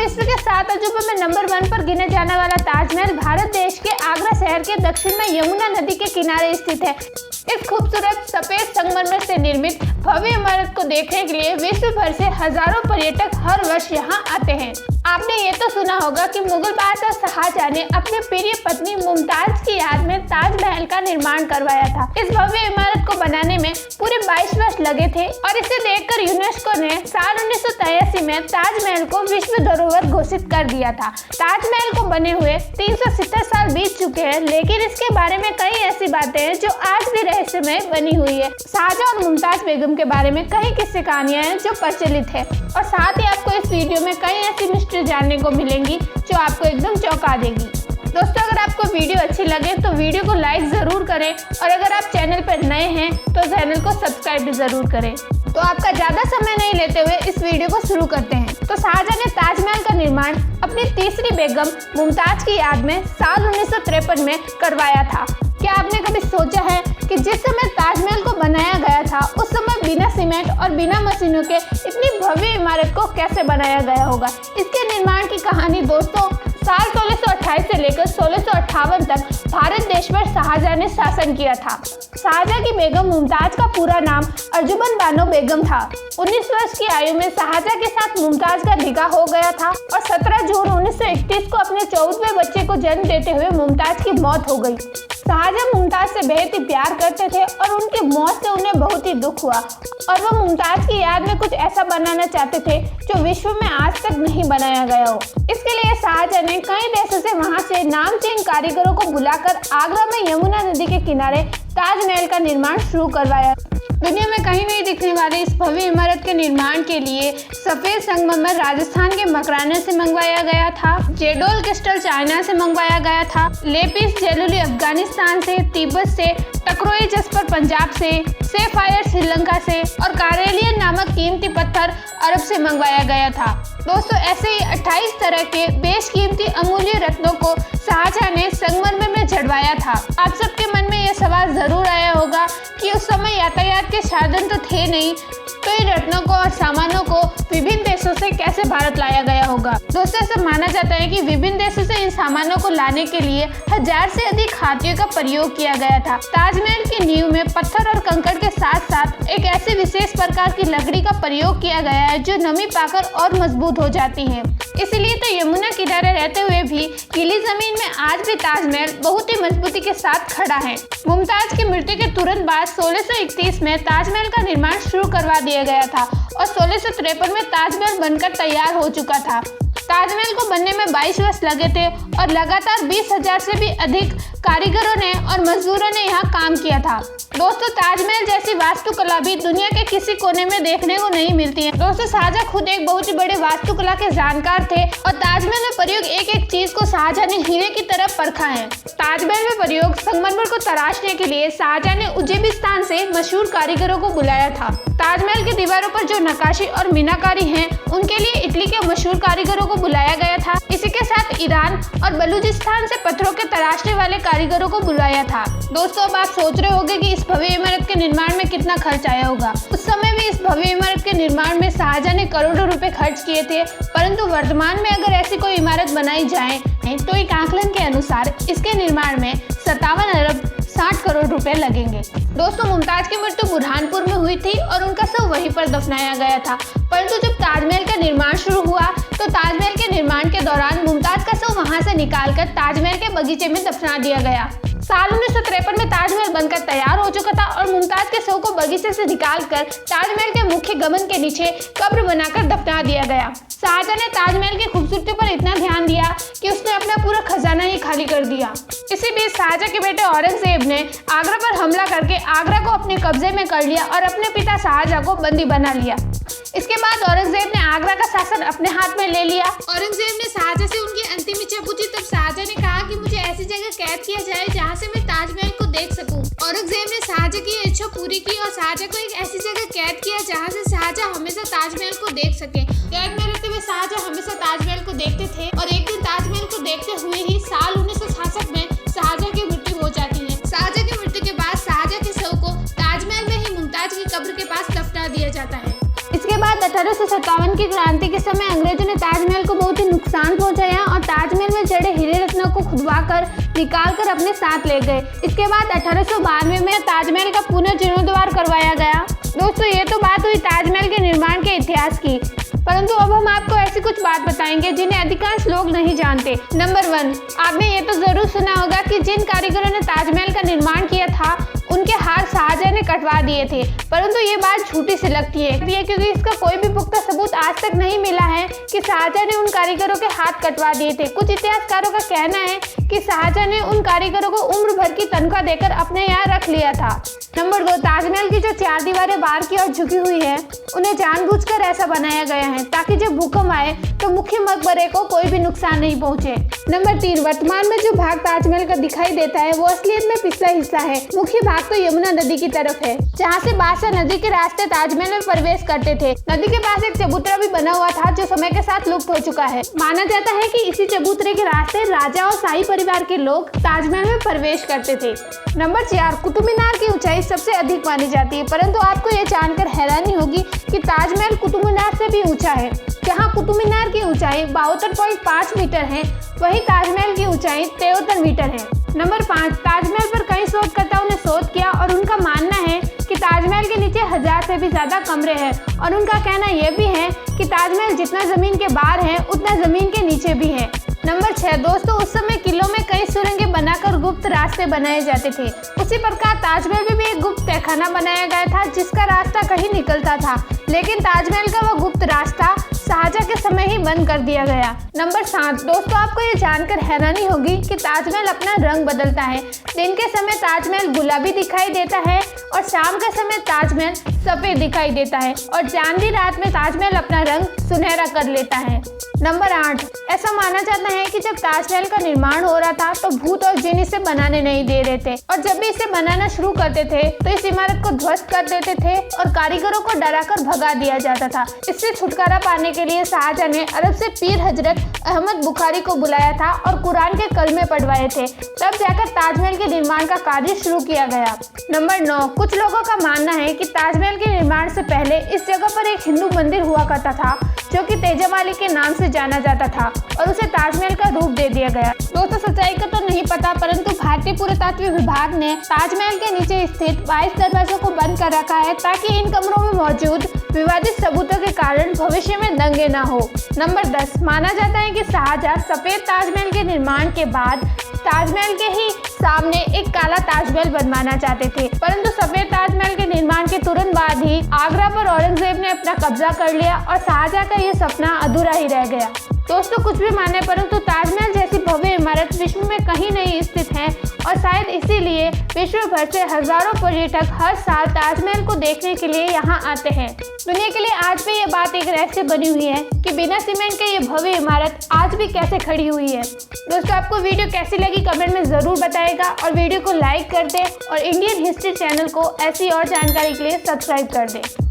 विश्व के 7 अजूबों में नंबर 1 पर गिने जाने वाला ताजमहल भारत देश के आगरा शहर के दक्षिण में यमुना नदी के किनारे स्थित है। इस खूबसूरत सफेद संगमरमर से निर्मित भव्य इमारत को देखने के लिए विश्व भर से हजारों पर्यटक हर वर्ष यहाँ आते हैं। आपने ये तो सुना होगा कि मुगल बादशाह शाहजहां ने अपनी प्रिय पत्नी मुमताज की याद में ताजमहल का निर्माण करवाया था। इस भव्य इमारत को बनाने में पूरे 22 वर्ष लगे थे और इसे देखकर यूनेस्को ने साल 1983 में ताजमहल को विश्व धरोहर घोषित कर दिया था। ताजमहल को बने हुए 370 साल बीत चुके हैं, लेकिन इसके बारे में कई ऐसी बातें हैं जो आज भी रहस्यमय बनी हुई है। शाहजहां और मुमताज बेगम के बारे में कई किस्से कहानियां हैं जो प्रचलित है और साथ ही आपको इस वीडियो में कई ऐसी मिस्ट्री जानने को मिलेंगी जो आपको एकदम चौंका देगी। दोस्तों, अगर आपको वीडियो अच्छी लगे तो वीडियो को लाइक जरूर करें और अगर आप चैनल पर नए हैं तो चैनल को सब्सक्राइब भी जरूर करें। तो आपका ज्यादा समय नहीं लेते हुए इस वीडियो को शुरू करते हैं। तो शाहजहां ने ताजमहल का निर्माण अपनी तीसरी बेगम मुमताज की याद में साल 1953 में करवाया था। क्या आपने कभी सोचा है कि जिस समय ताजमहल को बनाया गया था उस समय बिना सीमेंट और बिना मशीनों के इतनी भव्य इमारत को कैसे बनाया गया होगा? इसके निर्माण की कहानी दोस्तों साल 1628 से लेकर 1658 तक भारत देश पर शाहजहां ने शासन किया था। शाहजहां की बेगम मुमताज का पूरा नाम अर्जुमन बानो बेगम था। 19 वर्ष की आयु में शाहजहां के साथ मुमताज का निकाह हो गया था और 17 जून 1931 को अपने 14वें बच्चे को जन्म देते हुए मुमताज की मौत हो गई। शाहजहां मुमताज से बेहद ही प्यार करते थे और उनकी मौत से उन्हें बहुत ही दुख हुआ और वो मुमताज की याद में कुछ ऐसा बनाना चाहते थे जो विश्व में आज तक नहीं बनाया गया हो। इसके लिए शाहजहां ने कई देशों से वहां से नामचीन कारीगरों को बुलाकर आगरा में यमुना नदी के किनारे ताजमहल का निर्माण शुरू करवाया। दुनिया में कहीं नहीं दिखने वाली इस भव्य इमारत के निर्माण के लिए सफेद संगमरमर राजस्थान के मकराना से मंगवाया गया था, जेडोल क्रिस्टल चाइना से मंगवाया गया था, लेपिस जेलुली अफगानिस्तान से, तिब्बत से, टकरोई जस्पर पंजाब से, सेफायर श्रीलंका से और कारेलियन नामक कीमती पत्थर अरब से मंगवाया गया था। दोस्तों, ऐसे ही 28 तरह के बेशकीमती अमूल्य रत्नों को शाहजहां ने संगमरमर में जड़वाया था। आप सबके मन में यह सवाल जरूर आया होगा कि उस समय यातायात के साधन तो थे नहीं, तो इन रत्नों को और सामानों को विभिन्न देशों से कैसे भारत लाया गया होगा? दोस्तों, ऐसा माना जाता है कि विभिन्न देशों से इन सामानों को लाने के लिए 1000 से अधिक हाथियों का प्रयोग किया गया था। ताजमहल की नींव में पत्थर और कंकड़ के साथ साथ एक ऐसे विशेष प्रकार की लकड़ी का प्रयोग किया गया है जो नमी पाकर और मजबूत हो जाती है। इसलिए तो यमुना किनारे रहते हुए भी गीली जमीन में आज भी ताजमहल बहुत ही मजबूती के साथ खड़ा है। मुमताज की मृत्यु के तुरंत बाद 1631 में ताजमहल का निर्माण शुरू करवा दिया गया था और 1653 में ताजमहल बनकर तैयार हो चुका था। ताजमहल को बनने में 22 वर्ष लगे थे और लगातार 20,000 से भी अधिक कारीगरों ने और मजदूरों ने यहाँ काम किया था। दोस्तों, ताजमहल जैसी वास्तुकला भी दुनिया के किसी कोने में देखने को नहीं मिलती है। दोस्तों, शाहजहां खुद एक बहुत ही बड़े वास्तुकला के जानकार थे और ताजमहल में प्रयोग एक एक चीज को शाहजहां ने हीरे की तरह परखा है। ताजमहल में प्रयोग संगमरमर को तराशने के लिए शाहजहां ने उज्बेकिस्तान से मशहूर कारीगरों को बुलाया था। ताजमहल की दीवारों पर जो नक्काशी और मीनाकारी है उनके लिए इटली के मशहूर कारीगरों को बुलाया गया था। इसी के साथ ईरान और बलूचिस्तान से पत्थरों के तराशने वाले कारीगरों को बुलाया था। दोस्तों, अब आप सोच रहे होंगे कि इस भव्य इमारत के निर्माण में कितना खर्च आया होगा। उस समय भी इस भव्य इमारत के निर्माण में शाहजहां ने करोड़ों रुपए खर्च किए थे, परंतु वर्तमान में अगर ऐसी कोई इमारत बनाई जाए तो एक आकलन के अनुसार इसके निर्माण में 57 अरब 60 करोड़ रुपए लगेंगे। दोस्तों, मुमताज की मृत्यु बुरहानपुर में हुई थी और उनका शव वहीं पर दफनाया गया था, परंतु जब ताजमहल का निर्माण शुरू हुआ तो ताजमहल के निर्माण के दौरान मुमताज का शव वहां से निकालकर ताजमहल के बगीचे में दफना दिया गया। साल 1953 में ताजमहल बनकर तैयार हो चुका था और मुमताज के शव को बगीचे से निकालकर ताजमहल के मुख्य गमन के नीचे कब्र बनाकर दफना दिया गया। शाहजहां ने ताजमहल की खूबसूरती पर इतना ध्यान दिया कि उसने अपना पूरा खजाना ही खाली कर दिया। इसी बीच शाहजहां के बेटे औरंगजेब ने आगरा पर हमला करके आगरा को अपने कब्जे में कर लिया और अपने पिता शाहजहां को बंदी बना लिया। इसके बाद औरंगजेब ने आगरा का शासन अपने हाथ में ले लिया। औरंगजेब ने शाहजहां से उनकी अंतिम इच्छा पूछी, तब शाहजहां ने कहा कि मुझे ऐसी जगह कैद किया जाए जहां से मैं ताजमहल को देख सकूं। औरंगजेब ने शाहजहां की इच्छा पूरी की और शाहजहां को एक ऐसी जगह कैद किया जहां से शाहजहां हमेशा ताजमहल को देख सके। कैद में रहते हुए शाहजहां हमेशा ताजमहल को देखते थे और एक दिन ताजमहल को देखते हुए ही साल 1966 में शाहजहां की मृत्यु हो जाती है। शाहजहां की मृत्यु के बाद शाहजहां के शव को ताजमहल में ही मुमताज की कब्र के पास दफना दिया जाता है। इसके बाद 1857 की क्रांति के समय अंग्रेजों ने ताजमहल को बहुत ही खुदवाकर निकाल कर अपने साथ ले गए। इसके बाद 1892 में ताजमहल का पुनर्जीर्णोद्धार करवाया गया। दोस्तों, ये तो बात हुई ताजमहल के निर्माण के इतिहास की, परंतु अब हम आपको ऐसी कुछ बात बताएंगे जिन्हें अधिकांश लोग नहीं जानते। नंबर 1, आपने ये तो जरूर सुना होगा कि जिन कारीगरों ने ताजमहल का निर्माण किया था उनके हाथ शाहजहां ने कटवा दिए थे, परंतु ये बात झूठी सी लगती है क्योंकि इसका कोई भी पुख्ता सबूत आज तक नहीं मिला है कि शाहजहां ने उन कारीगरों के हाथ कटवा दिए थे। कुछ इतिहासकारों का कहना है कि शाहजहां ने उन कारीगरों को उम्र भर की तनख्वाह देकर अपने यहाँ रख लिया था। नंबर 2, ताजमहल की जो 4 दीवारें बाहर की ओर झुकी हुई है उन्हें जानबूझकर ऐसा बनाया गया है ताकि जब भूकंप आए तो मुख्य मकबरे को कोई भी नुकसान नहीं पहुंचे। नंबर 3, वर्तमान में जो भाग ताजमहल का दिखाई देता है वो असलियत में पिछला हिस्सा है। मुख्य भाग तो यमुना नदी की तरफ है, जहाँ से बादशाह नदी के रास्ते ताजमहल में प्रवेश करते थे। नदी के पास एक चबूतरा भी बना हुआ था जो समय के साथ लुप्त हो चुका है। माना जाता है कि इसी चबूतरे के रास्ते राजा और शाही परिवार के लोग ताजमहल में प्रवेश करते थे। नंबर 4, कुतुब मीनार की ऊंचाई सबसे अधिक मानी जाती है, परंतु आपको ये जानकर हैरानी होगी कि ताजमहल कुतुब मीनार से भी ऊंचा है। जहां कुतुब मीनार की ऊंचाई 72.5 मीटर है, वहीं ताजमहल की ऊंचाई 73 मीटर है। नंबर 5, ताजमहल पर कई शोधकर्ताओं ने शोध किया और उनका मानना है कि ताजमहल के नीचे 1000 से भी ज्यादा कमरे हैं और उनका कहना यह भी है कि ताजमहल जितना जमीन के बाहर है उतना जमीन के नीचे भी है। नंबर 6, दोस्तों, उस समय किलों में कई सुरंगें बनाकर गुप्त रास्ते बनाए जाते थे। उसी प्रकार ताजमहल में भी एक गुप्त तहखाना बनाया गया था जिसका रास्ता कहीं निकलता था, लेकिन ताजमहल का वह गुप्त रास्ता शाहजहां के समय ही बंद कर दिया गया। नंबर 7, दोस्तों, आपको ये जानकर हैरानी होगी कि ताजमहल अपना रंग बदलता है। दिन के समय ताजमहल गुलाबी दिखाई देता है और शाम के समय ताजमहल सफेद दिखाई देता है और चांदनी रात में ताजमहल अपना रंग सुनहरा कर लेता है। नंबर 8, ऐसा माना जाता है कि जब ताजमहल का निर्माण हो रहा था तो भूत और जिन इसे बनाने नहीं दे रहे थे और जब भी इसे बनाना शुरू करते थे तो इस इमारत को ध्वस्त कर देते थे और कारीगरों को डराकर भगा दिया जाता था। इससे छुटकारा पाने के लिए शाहजहां ने अरब से पीर हजरत अहमद बुखारी को बुलाया था और कुरान के कलमे पढ़वाए थे। तब जाकर ताजमहल के निर्माण का कार्य शुरू किया गया। नंबर 9, कुछ लोगों का मानना है कि ताजमहल के निर्माण से पहले इस जगह पर एक हिंदू मंदिर हुआ करता था जो कि तेजामाली के नाम से जाना जाता था और उसे ताजमहल का रूप दे दिया गया। दोस्तों, सच्चाई का तो नहीं पता, परंतु भारतीय पुरातत्व विभाग ने ताजमहल के नीचे स्थित 22 दरवाजों को बंद कर रखा है ताकि इन कमरों में मौजूद विवादित सबूतों के कारण भविष्य में दंगे न हो। नंबर 10, माना जाता है कि शाहजहां सफेद ताजमहल के निर्माण के बाद ताजमहल के ही सामने एक काला ताजमहल बनवाना चाहते थे, परंतु सफेद ताजमहल के निर्माण के तुरंत बाद ही आगरा पर औरंगजेब ने अपना कब्जा कर लिया और शाहजहां का ये सपना अधूरा ही रह गया। दोस्तों, कुछ भी माने परंतु ताजमहल जैसी भव्य इमारत विश्व में कहीं नहीं स्थित है और शायद इसीलिए विश्व भर से हजारों पर्यटक हर साल ताजमहल को देखने के लिए यहाँ आते हैं। दुनिया के लिए आज भी ये बात एक रहस्य बनी हुई है कि बिना सीमेंट के ये भव्य इमारत आज भी कैसे खड़ी हुई है। दोस्तों, आपको वीडियो कैसी लगी कमेंट में जरूर बताइएगा और वीडियो को लाइक कर दे और इंडियन हिस्ट्री चैनल को ऐसी और जानकारी के लिए सब्सक्राइब कर दे।